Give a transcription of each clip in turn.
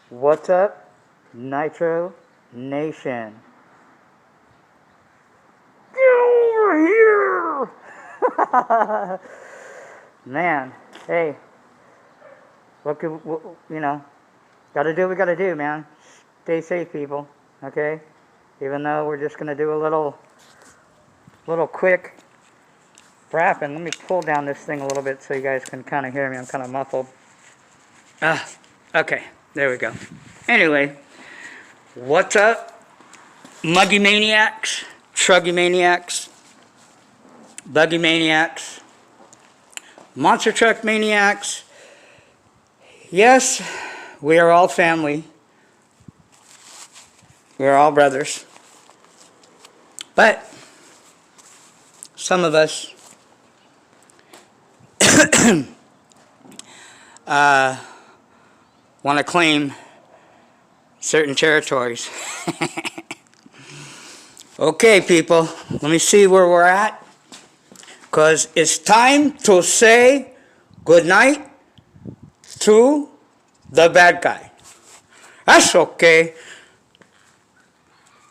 What's up, Nitro Nation? Get over here! Man, hey, what could, gotta do what we gotta do, man. Stay safe, people, okay? Even though we're just gonna do a little quick rapping. Let me pull down this thing a little bit so you guys can kind of hear me. I'm kind of muffled. Okay, there we go. Anyway, what's up, muggy maniacs, truggy maniacs, buggy maniacs, monster truck maniacs? Yes, we are all family. We are all brothers. But some of us want to claim certain territories. Okay, people, let me see where we're at, because it's time to say goodnight to the bad guy. That's okay,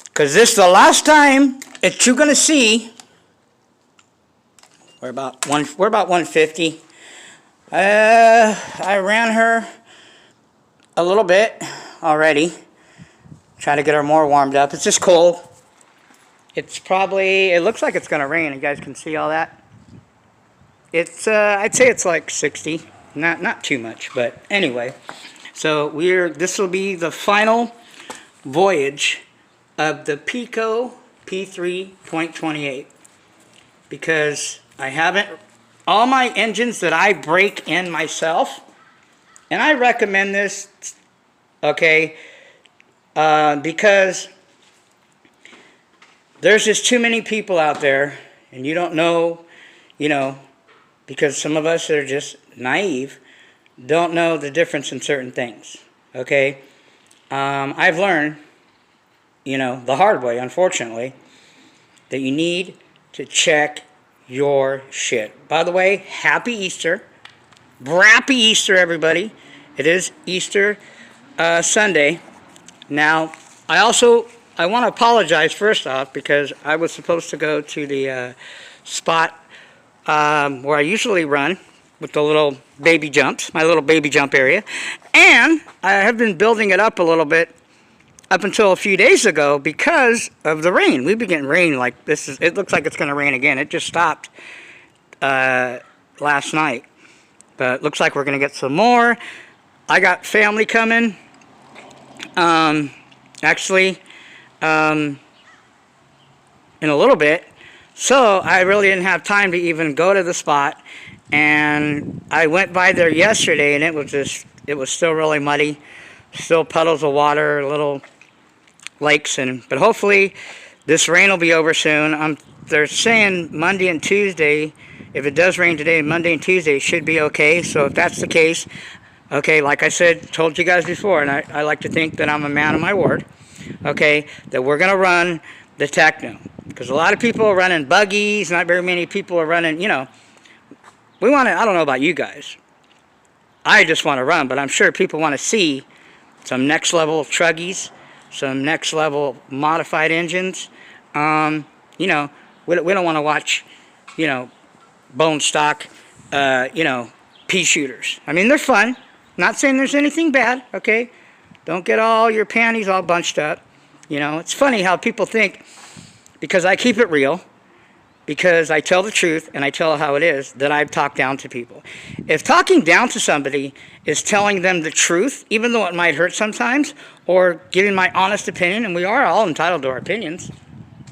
because this is the last time that you're going to see. We're about 150. I ran her a little bit already. Try to get her more warmed up. It's just cold. It looks like it's going to rain. You guys can see all that. It's, I'd say it's like 60. Not too much, but anyway. So this will be the final voyage of the Pico P3.28. Because I haven't, all my engines that I break in myself, and I recommend this, okay, because there's just too many people out there, and you don't know, because some of us are just naive, don't know the difference in certain things, okay? I've learned, the hard way, unfortunately, that you need to check your shit. By the way, happy Easter. Brahhpy Easter, everybody. It is Easter Sunday. Now, I want to apologize first off, because I was supposed to go to the spot where I usually run with the little baby jumps, my little baby jump area. And I have been building it up a little bit up until a few days ago because of the rain. We've been getting rain like this. It looks like it's going to rain again. It just stopped last night. But it looks like we're going to get some more. I got family coming. Actually, in a little bit. So I really didn't have time to even go to the spot. And I went by there yesterday, and it was still really muddy. Still puddles of water, little lakes, but hopefully this rain will be over soon. They're saying Monday and Tuesday, if it does rain today, Monday and Tuesday should be okay. So if that's the case, okay, like I said, told you guys before, and I like to think that I'm a man of my word, okay, that we're going to run the Techno. Because a lot of people are running buggies, not very many people are running, we want to, I don't know about you guys. I just want to run, but I'm sure people want to see some next level truggies, some next level modified engines. We don't want to watch, bone stock, pea shooters. I mean, they're fun. Not saying there's anything bad, okay? Don't get all your panties all bunched up. It's funny how people think, because I keep it real, because I tell the truth and I tell how it is, that I've talked down to people. If talking down to somebody is telling them the truth, even though it might hurt sometimes, or giving my honest opinion, and we are all entitled to our opinions.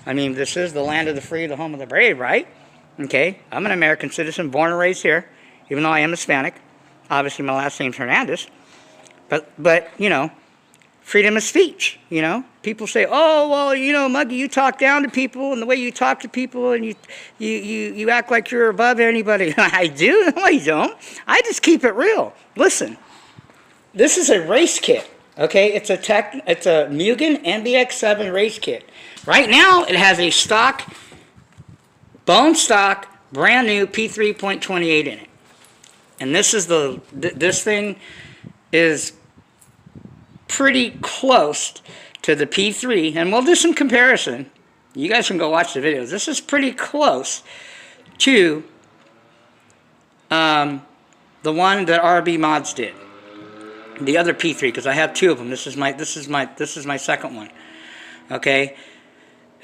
I mean, this is the land of the free, the home of the brave, right? Okay, I'm an American citizen, born and raised here, even though I am Hispanic. Obviously, my last name's Hernandez. But freedom of speech, People say, oh, well, Muggy, you talk down to people, and the way you talk to people, and you act like you're above anybody. I do? No, I don't. I just keep it real. Listen, this is a race kit, okay? It's a Mugen MBX7 race kit. Right now, it has a bone stock, brand new P3.28 in it. And this thing is pretty close to the P3, and we'll do some comparison. You guys can go watch the videos. This is pretty close to the one that RB Mods did. The other P3, because I have two of them. This is my second one. Okay.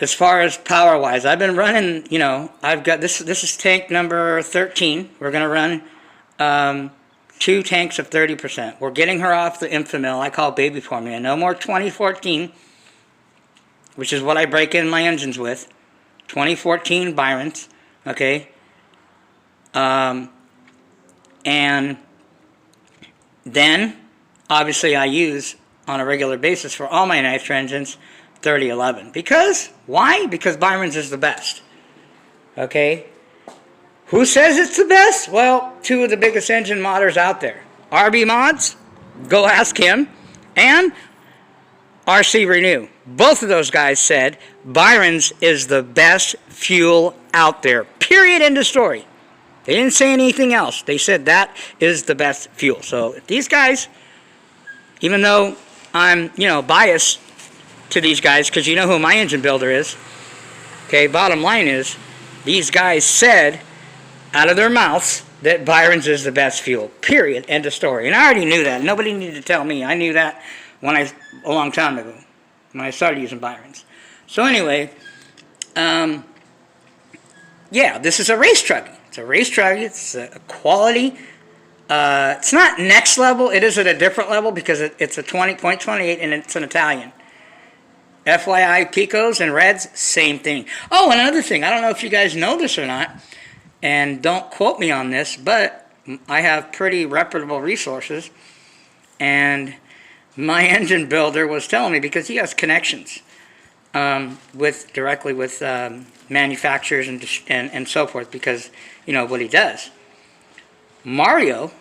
As far as power wise, I've been running, you know, I've got this is tank number 13. We're going to run 2 tanks of 30%. We're getting her off the Infamil. I call baby formula. No more 2014, which is what I break in my engines with. 2014 Byrons, okay? And then, obviously, I use, on a regular basis for all my nitro engines, 3011. Because, why? Because Byron's is the best. Okay? Who says it's the best? Well, 2 of the biggest engine modders out there. RB Mods, go ask him, and rcrenew. Both of those guys said Byron's is the best fuel out there. Period, end of story. They didn't say anything else. They said that is the best fuel. So if these guys, even though I'm, you know, biased to these guys, because you know who my engine builder is, okay, bottom line is, these guys said out of their mouths that Byron's is the best fuel. Period, end of story. And I already knew that. Nobody needed to tell me. I knew that a long time ago, when I started using Byron's. So anyway, yeah, this is a race truck. It's a race truck. It's a quality. It's not next level. It is at a different level because it's a 20.28 and it's an Italian. FYI, picos and reds, same thing. Oh, another thing. I don't know if you guys know this or not, and don't quote me on this, but I have pretty reputable resources, and my engine builder was telling me, because he has connections directly with manufacturers and so forth, because you know what he does. Mario,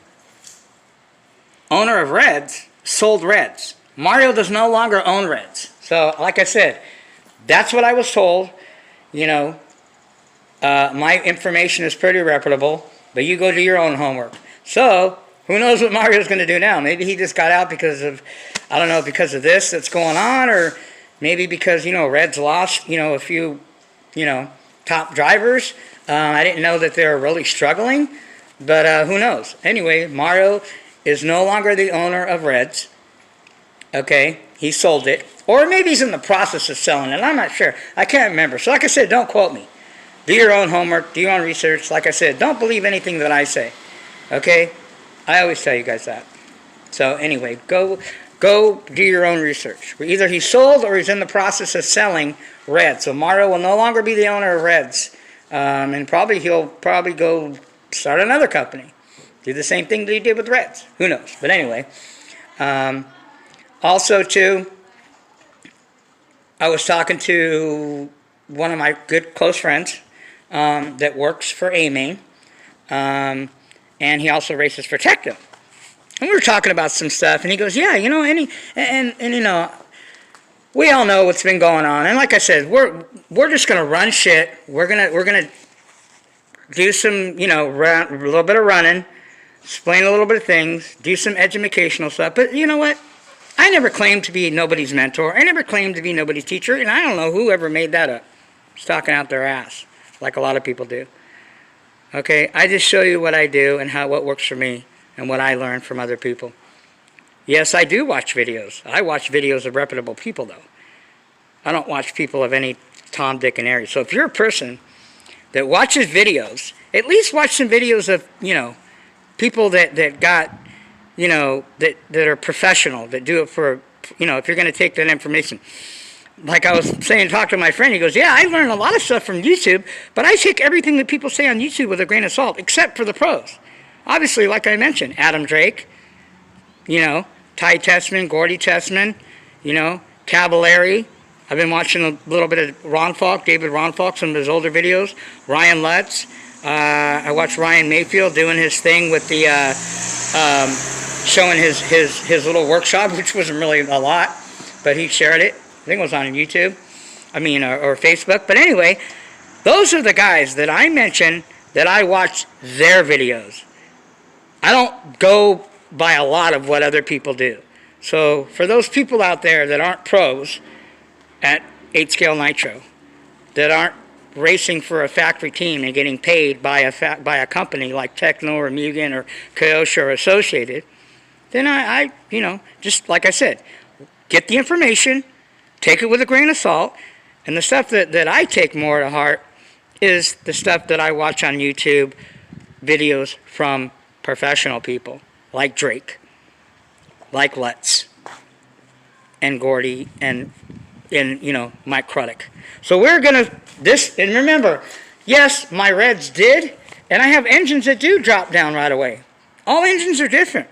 owner of Reds, sold Reds. Mario does no longer own Reds. So, like I said, that's what I was told. You know, my information is pretty reputable, but you go do your own homework. So, who knows what Mario's going to do now? Maybe he just got out because of, I don't know, because of this that's going on, or maybe because, you know, Reds lost, you know, a few, you know, top drivers. I didn't know that they were really struggling, but who knows? Anyway, Mario is no longer the owner of Reds. Okay, he sold it. Or maybe he's in the process of selling it. I'm not sure. I can't remember. So like I said, don't quote me. Do your own homework. Do your own research. Like I said, don't believe anything that I say. Okay? I always tell you guys that. So anyway, go do your own research. Either he's sold or he's in the process of selling Reds. So Mario will no longer be the owner of Reds. And he'll probably go start another company. Do the same thing that he did with Reds. Who knows? But anyway. Also, too, I was talking to one of my good close friends that works for A-Main, and he also races for Techno. And we were talking about some stuff, and he goes, "Yeah, you know, and you know, we all know what's been going on. And like I said, we're just gonna run shit. We're gonna do some, you know, a little bit of running, explain a little bit of things, do some educational stuff. But you know what? I never claimed to be nobody's mentor. I never claimed to be nobody's teacher, and I don't know whoever made that up. It's talking out their ass, like a lot of people do. Okay, I just show you what I do and what works for me and what I learned from other people. Yes, I do watch videos. I watch videos of reputable people, though. I don't watch people of any Tom, Dick, and Harry. So if you're a person that watches videos, at least watch some videos of, you know, people that got, you know, that are professional, that do it for, you know, if you're going to take that information. Like I was saying, talk to my friend, he goes, yeah, I learned a lot of stuff from YouTube, but I take everything that people say on YouTube with a grain of salt, except for the pros. Obviously, like I mentioned, Adam Drake, you know, Ty Tessman, Gordy Tessman, you know, Cavallari. I've been watching a little bit of Ron Falk, David Ron Falk, some of his older videos. Ryan Lutz. I watched Ryan Mayfield doing his thing with the, showing his little workshop, which wasn't really a lot, but he shared it. I think it was on YouTube, or Facebook. But anyway, those are the guys that I mentioned that I watch their videos. I don't go by a lot of what other people do. So for those people out there that aren't pros at 8-scale nitro, that aren't racing for a factory team and getting paid by a company like Techno or Mugen or Kyosho or Associated, then I just like I said, get the information, take it with a grain of salt, and the stuff that I take more to heart is the stuff that I watch on YouTube, videos from professional people like Drake, like Lutz, and Gordy, and Mike Kruddick. So we're gonna and remember, yes, my reds did, and I have engines that do drop down right away. All engines are different.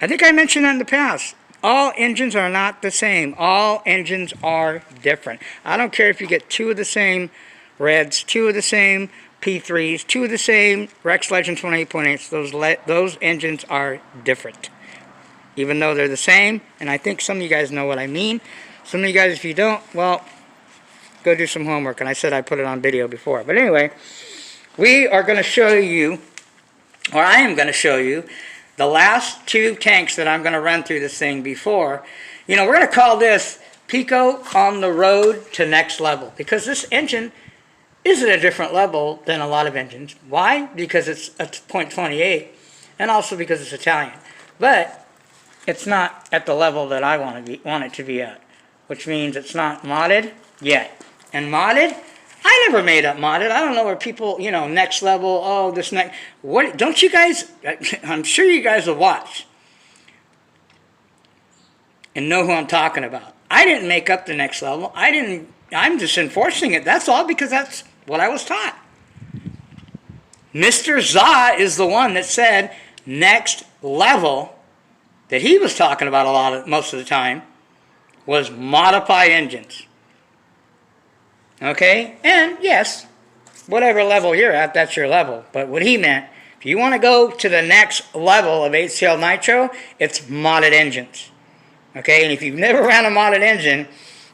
I think I mentioned that in the past. All engines are not the same. All engines are different. I don't care if you get 2 of the same reds, 2 of the same P3s, 2 of the same Rex Legend 28.8s. Those engines are different, even though they're the same. And I think some of you guys know what I mean. Some of you guys, if you don't, well, go do some homework. And I said I put it on video before. But anyway, we are going to show you, or I am going to show you, the last 2 tanks that I'm going to run through this thing before. We're going to call this Pico on the road to next level, because this engine is at a different level than a lot of engines. Why? Because it's a .28, and also because it's Italian. But it's not at the level that I want it to be at, which means it's not modded yet. And modded, I never made up modded. I don't know where people, next level, oh, this next, what, don't you guys, I'm sure you guys will watch and know who I'm talking about. I didn't make up the next level. I'm just enforcing it. That's all, because that's what I was taught. Mr. Za is the one that said next level that he was talking about most of the time was modify engines. Okay? And yes, whatever level you're at, that's your level. But what he meant, if you want to go to the next level of 8-scale nitro, it's modded engines. Okay? And if you've never ran a modded engine,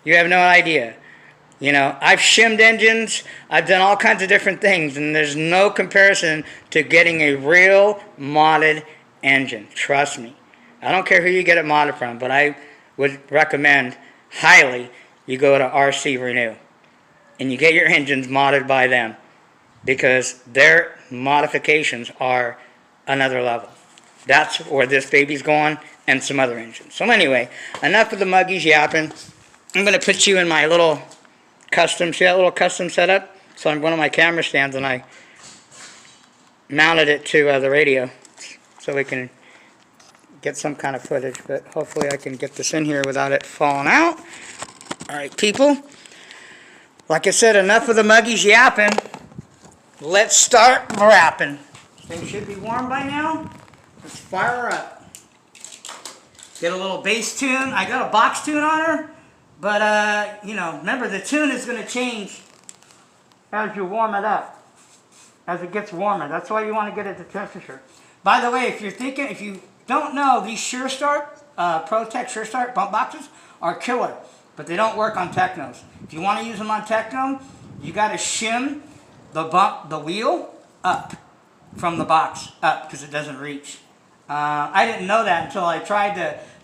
you have no idea. I've shimmed engines, I've done all kinds of different things, and there's no comparison to getting a real modded engine. Trust me. I don't care who you get it modded from, but I would recommend highly you go to rcrenew and you get your engines modded by them, because their modifications are another level. That's where this baby's going, and some other engines. So anyway, enough of the muggies yapping. I'm going to put you in my little custom, see that little custom setup? So on one of my camera stands, and I mounted it to the radio so we can get some kind of footage, but hopefully I can get this in here without it falling out. Alright, people, like I said, enough of the muggies yapping. Let's start wrapping. This thing should be warm by now. Let's fire her up. Get a little bass tune. I got a box tune on her, but remember, the tune is going to change as you warm it up, as it gets warmer. That's why you want to get it to temperature. By the way, if you don't know, these Sure Start, ProTech Sure Start bump boxes are killer, but they don't work on Technos. If you want to use them on Techno, you got to shim the wheel up from the box up, because it doesn't reach. I didn't know that until I tried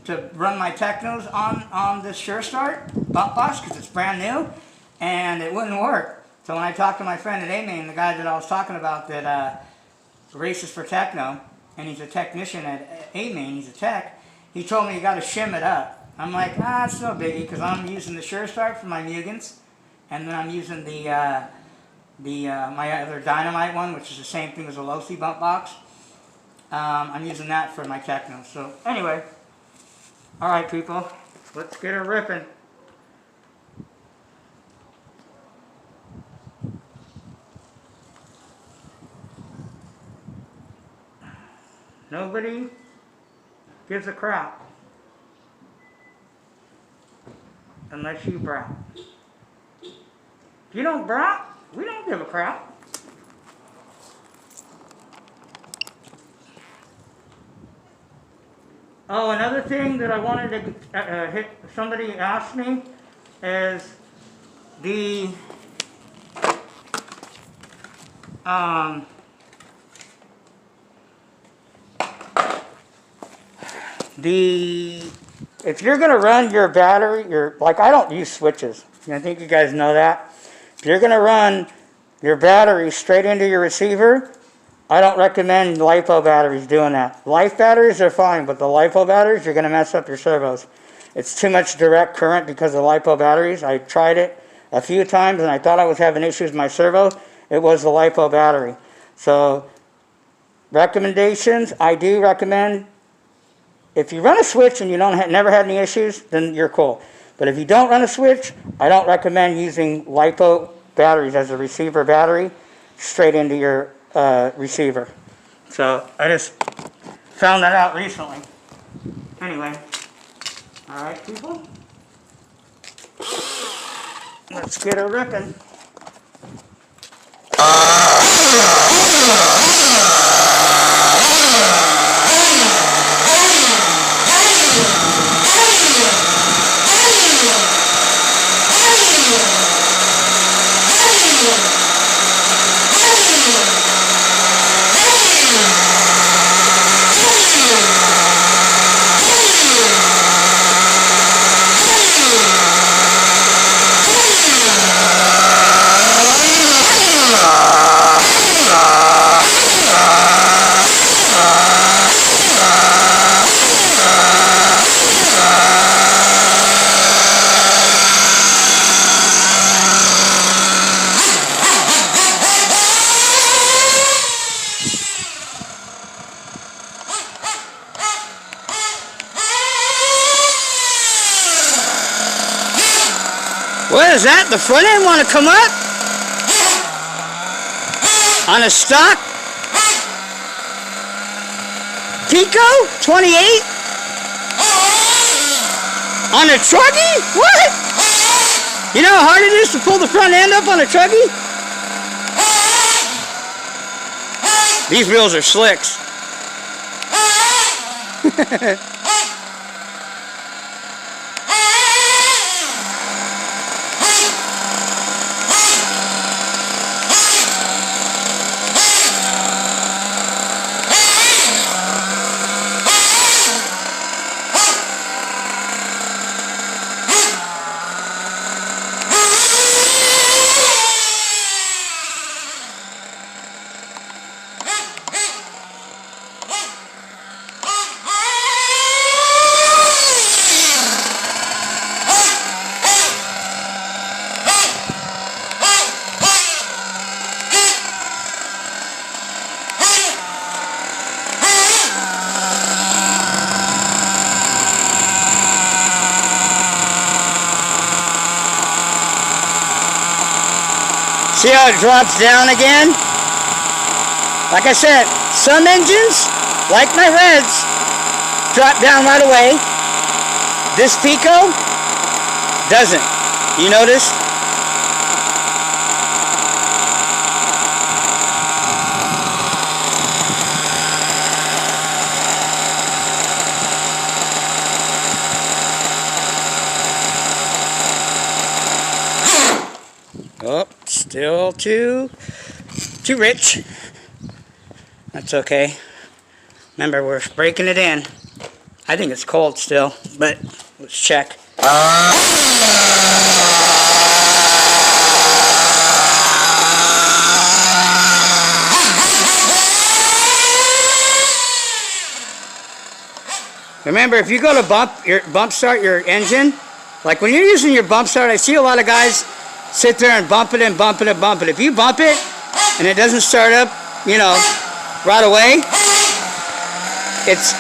to run my Technos on this Sure Start bump box, because it's brand new, and it wouldn't work. So when I talked to my friend at A-Main, the guy that I was talking about that races for Techno, and he's a technician at A-Main, he's a tech, he told me you got to shim it up. I'm like, it's no biggie, because I'm using the Sure Start for my Mugens, and then I'm using my other Dynamite one, which is the same thing as a low-C bump box. I'm using that for my Techno. So anyway, alright people, let's get her ripping. Nobody gives a crap unless you brown. If you don't brown, we don't give a crap. Oh, another thing that I wanted to somebody asked me is the if you're going to run your battery, like I don't use switches. I think you guys know that. If you're going to run your battery straight into your receiver, I don't recommend LiPo batteries doing that. Life batteries are fine, but the LiPo batteries, you're going to mess up your servos. It's too much direct current because of LiPo batteries. I tried it a few times and I thought I was having issues with my servo. It was the LiPo battery. So, recommendations, I do recommend, if you run a switch and you never had any issues, then you're cool. But if you don't run a switch, I don't recommend using LiPo batteries as a receiver battery straight into your receiver. So I just found that out recently. Anyway, all right, people, let's get her ripping. What is that? The front end want to come up? On a stock Pico 28? On a truggy? What? You know how hard it is to pull the front end up on a truggy? These wheels are slicks. See how it drops down again? Like I said, some engines, like my Reds, drop down right away. This Pico doesn't. You notice? Oh, still too rich. That's okay. Remember, we're breaking it in. I think it's cold still, but let's check. Remember, if you go to bump start your engine, like when you're using your bump start, I see a lot of guys sit there and bump it and bump it and bump it. If you bump it and it doesn't start up, you know, right away,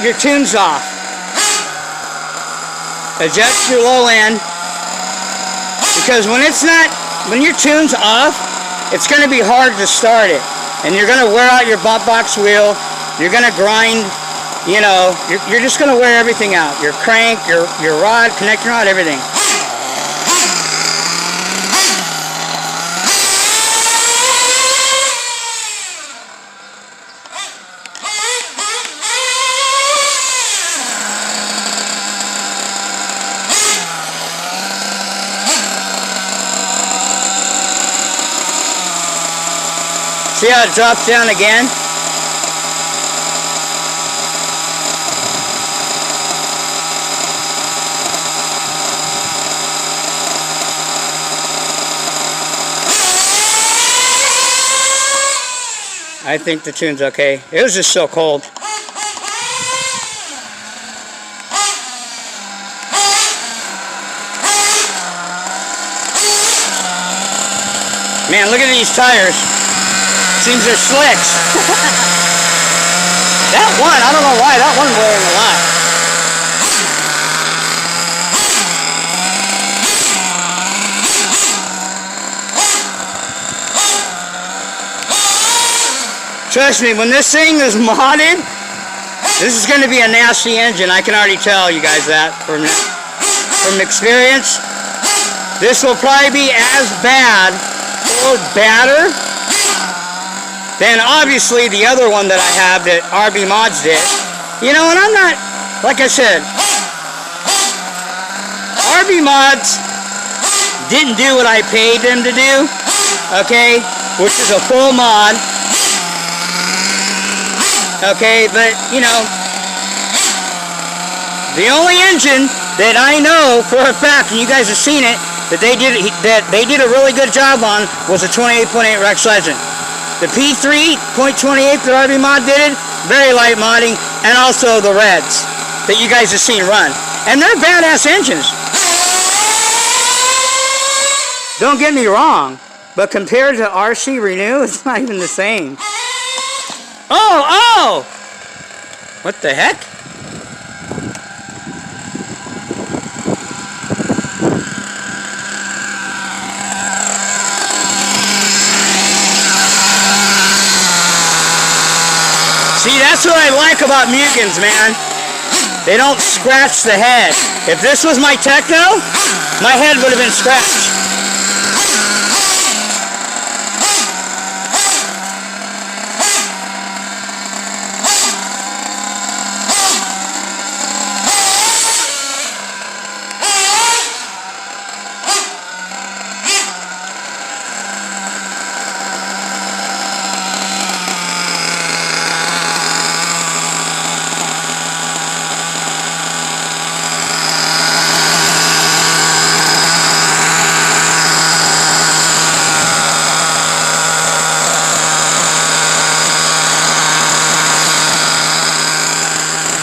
your tune's off. Adjust your low end, because when your tune's off, it's going to be hard to start it, and you're going to wear out your bump box wheel. You're going to grind, you know, you're just going to wear everything out. Your crank, your rod, connector rod, everything. See how it drops down again? I think the tune's okay. It was just so cold. Man, look at these tires. Seems they're slicks. That one, I don't know why, that one's wearing a lot. Trust me, when this thing is modded, this is going to be a nasty engine. I can already tell you guys that from experience. This will probably be as bad or badder than obviously the other one that I have that RB Mods did. You know, and I'm not, like I said, RB Mods didn't do what I paid them to do, okay, which is a full mod, okay, but, you know, the only engine that I know for a fact, and you guys have seen it, that they did a really good job on was a 28.8 Rex Legend. The P3.28 that RB Mod did it, very light modding, and also the Reds that you guys have seen run. And they're badass engines. Don't get me wrong, but compared to rcrenew, it's not even the same. Oh! What the heck? See, that's what I like about Mugens, man. They don't scratch the head. If this was my Techno, my head would have been scratched.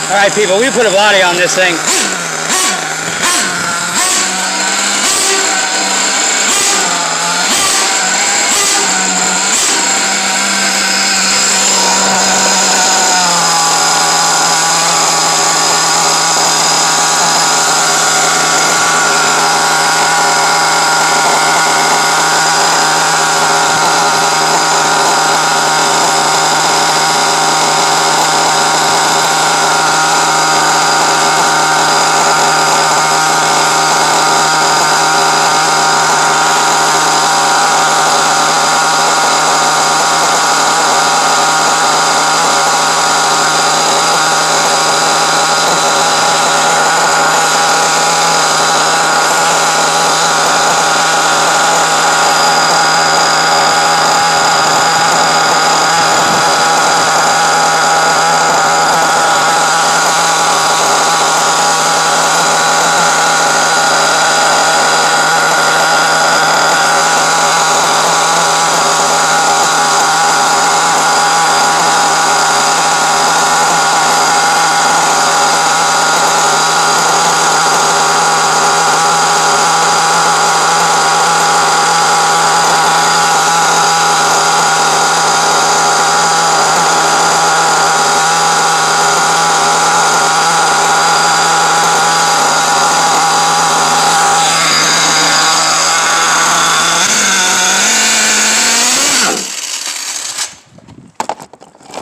Alright people, we put a body on this thing.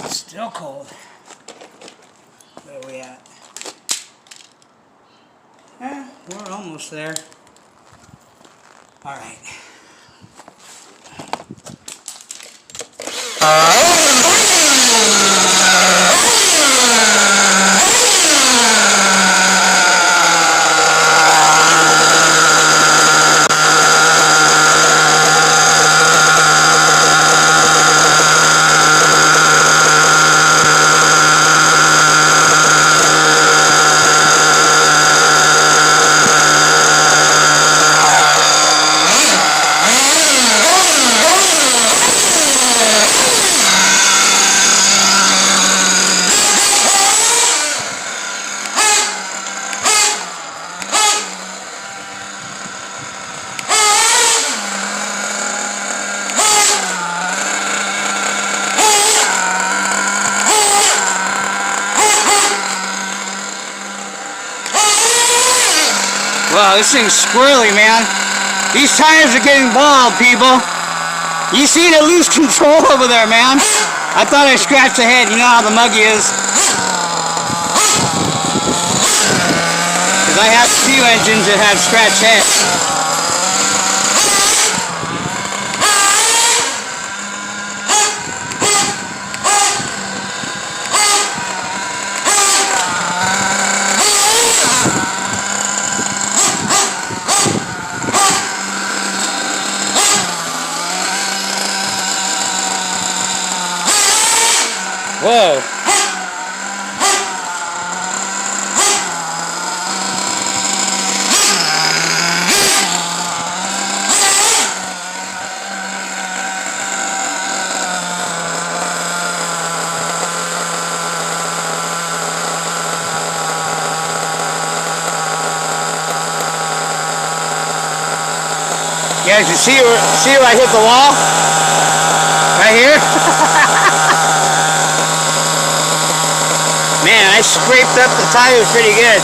Still cold. Where are we at? We're almost there. All right. Wow, this thing's squirrely, man. These tires are getting bald, people. You see it lose control over there, man. I thought I scratched the head. You know how the muggy is. Because I have a few engines that have scratched heads. Whoa. You guys can see where I hit the wall? Right here? Man, I scraped up the tires pretty good.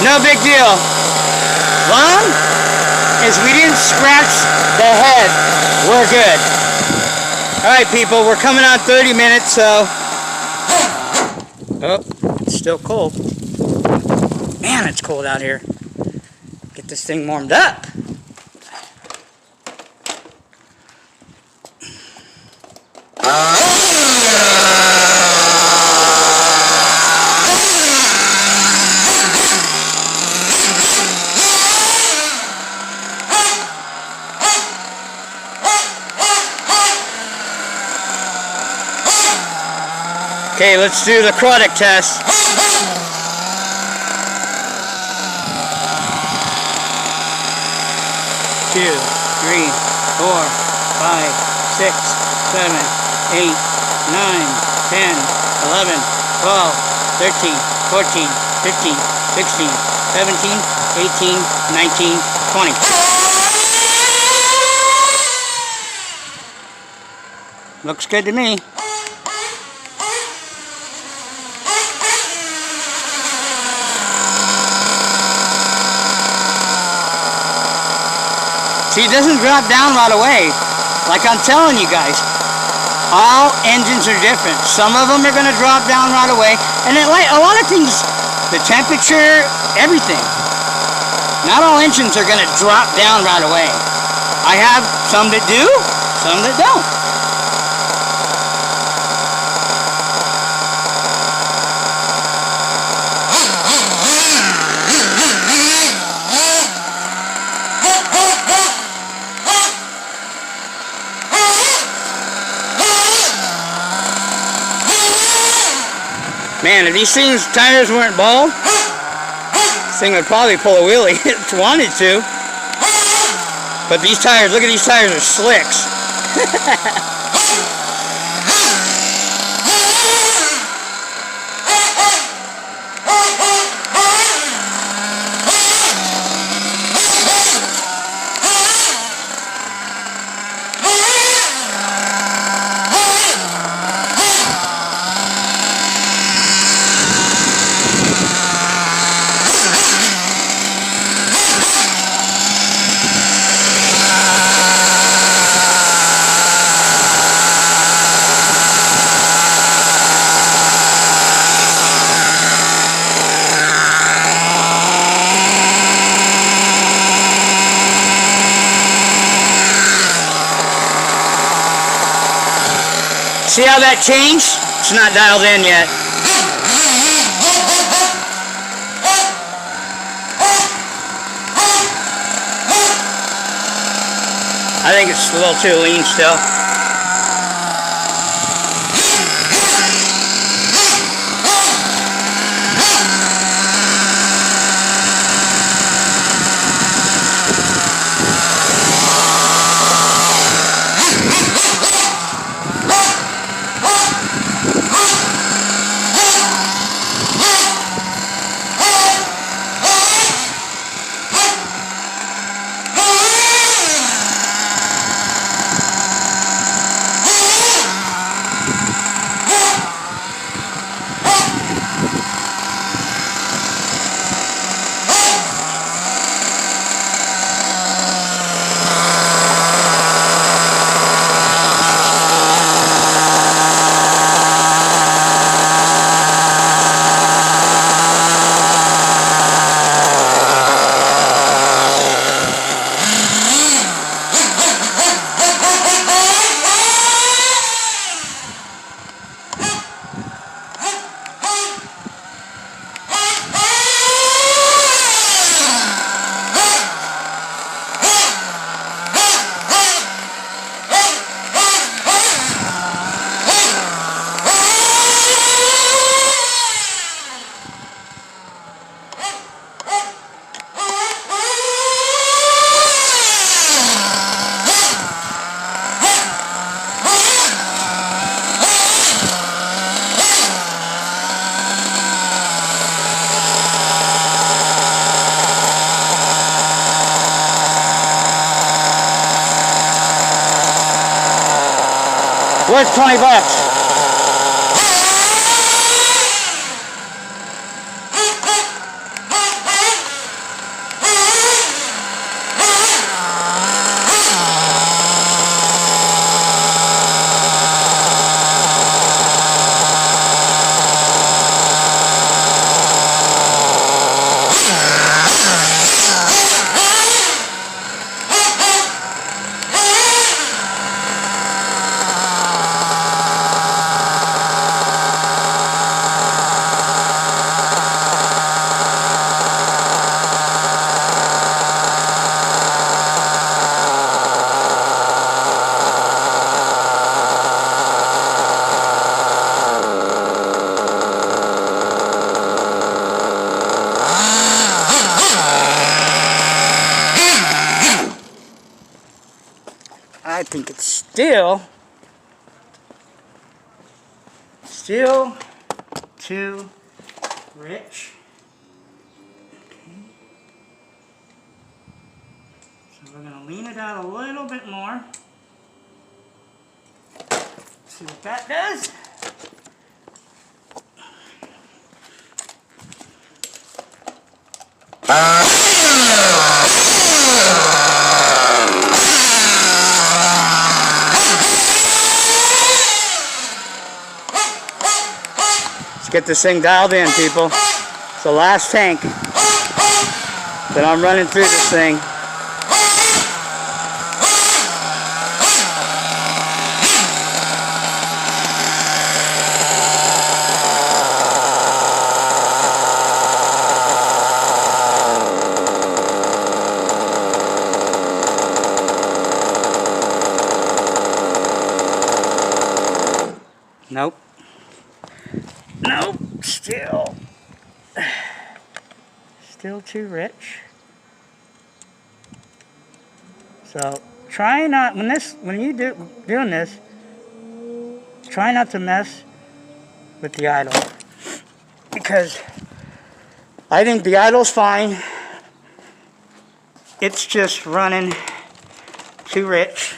No big deal. Long as we didn't scratch the head, we're good. Alright people, we're coming on 30 minutes, so... Oh, it's still cold. Man, it's cold out here. Get this thing warmed up. Okay, let's do the chronic test. 2, 3, 4, 5, 6, 7, 8, 9, 10, 11, 12, 13, 14, 15, 16, 17, 18, 19, 20. Looks good to me. See, it doesn't drop down right away. Like I'm telling you guys, all engines are different. Some of them are going to drop down right away. And like a lot of things, the temperature, everything. Not all engines are going to drop down right away. I have some that do, some that don't. Man, if these tires weren't bald, this thing would probably pull a wheelie if it wanted to. But these tires, look at these tires, are slicks. See how that changed? It's not dialed in yet. I think it's a little too lean still. Worth 20 bucks. I think it's still too rich. Okay. So we're going to lean it out a little bit more. See what that does. Let's get this thing dialed in, people. It's the last tank that I'm running through this thing. Nope. Nope. Still too rich. So try not when you doing this, try not to mess with the idle, because I think the idle's fine. It's just running too rich,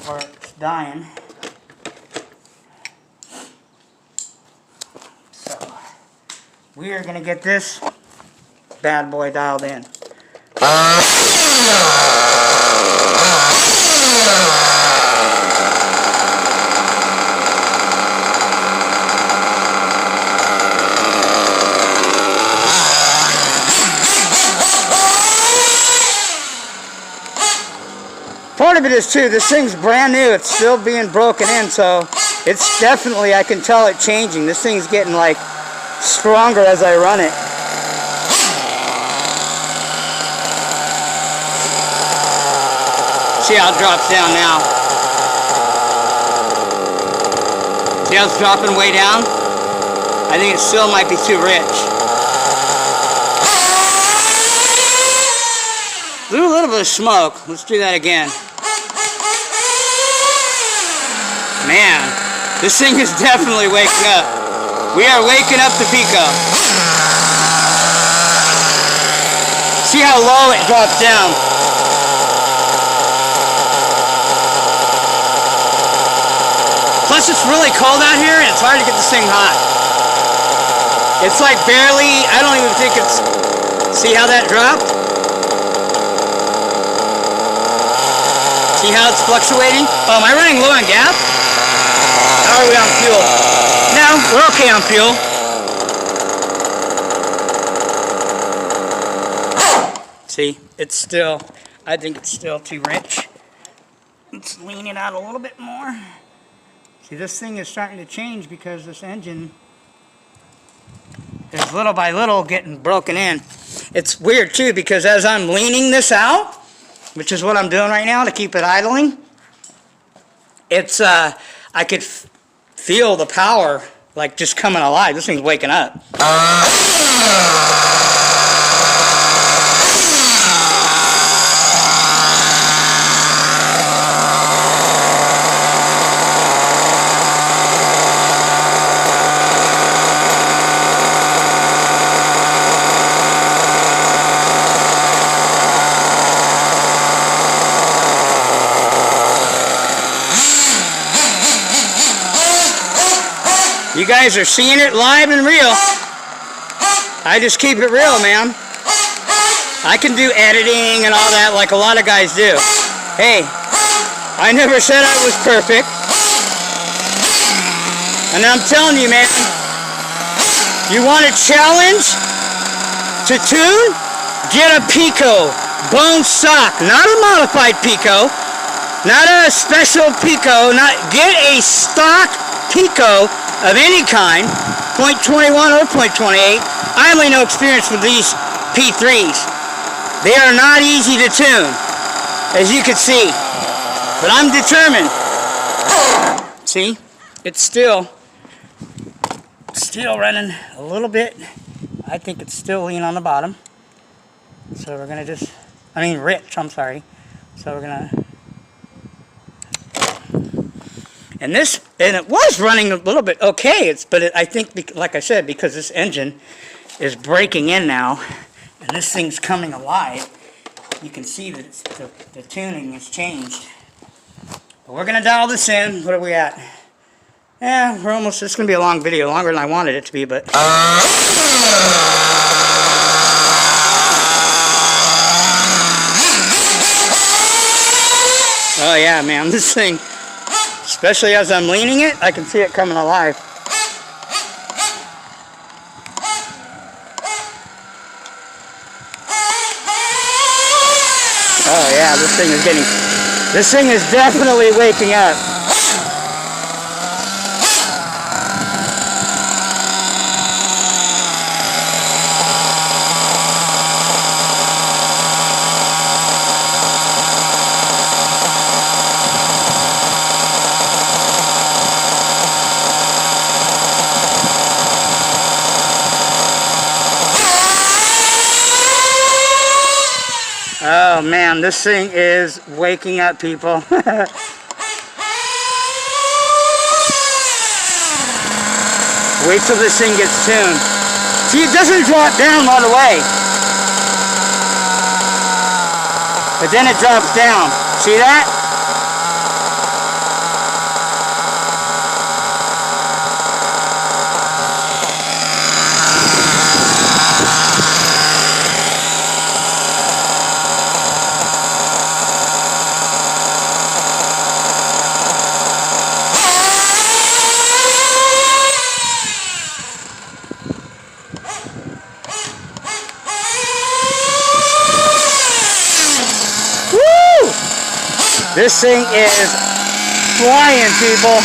or it's dying. We are going to get this bad boy dialed in. Part of it is too, this thing's brand new. It's still being broken in, so it's definitely, I can tell it changing. This thing's getting like stronger as I run it. See how it drops down now. See how it's dropping way down? I think it still might be too rich. Do a little bit of smoke. Let's do that again. Man, this thing is definitely waking up. We are waking up the pico. See how low it drops down. Plus it's really cold out here and it's hard to get this thing hot. It's like barely, I don't even think it's, see how that dropped? See how it's fluctuating? Oh, am I running low on gas? How are we on fuel? No, we're okay on fuel. See, it's still, I think it's still too rich. Let's lean it out a little bit more. See, this thing is starting to change because this engine is little by little getting broken in. It's weird too, because as I'm leaning this out, which is what I'm doing right now to keep it idling, it's, I could feel the power like just coming alive. This thing's waking up. You guys are seeing it live and real. I just keep it real, man. I can do editing and all that like a lot of guys do. Hey, I never said I was perfect. And I'm telling you, man, you want a challenge to tune? Get a pico, bone stock, not a modified pico, not a special pico, get a stock pico of any kind, 0.21 or 0.28. I have no experience with these P3s. They are not easy to tune, as you can see, but I'm determined. See, it's still running a little bit. I think it's still lean on the bottom. So we're gonna rich, I'm sorry. So we're gonna, and it was running a little bit okay, I think, like I said, because this engine is breaking in now, and this thing's coming alive, you can see that the tuning has changed. But we're gonna dial this in. What are we at? Yeah, it's going to be a long video, longer than I wanted it to be, but... Oh yeah, man, this thing, especially as I'm leaning it, I can see it coming alive. Oh yeah, this thing is definitely waking up. Oh man, this thing is waking up, people. Wait till this thing gets tuned. See, it doesn't drop down right away. But then it drops down. See that? This thing is flying, people.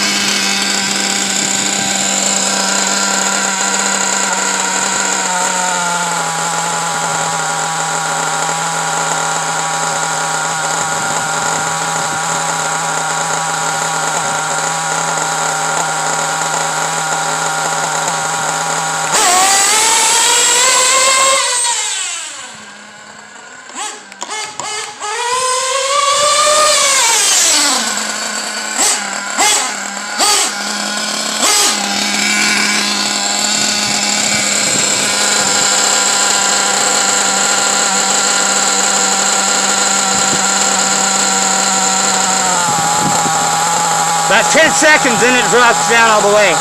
About 10 seconds and it drops down all the way.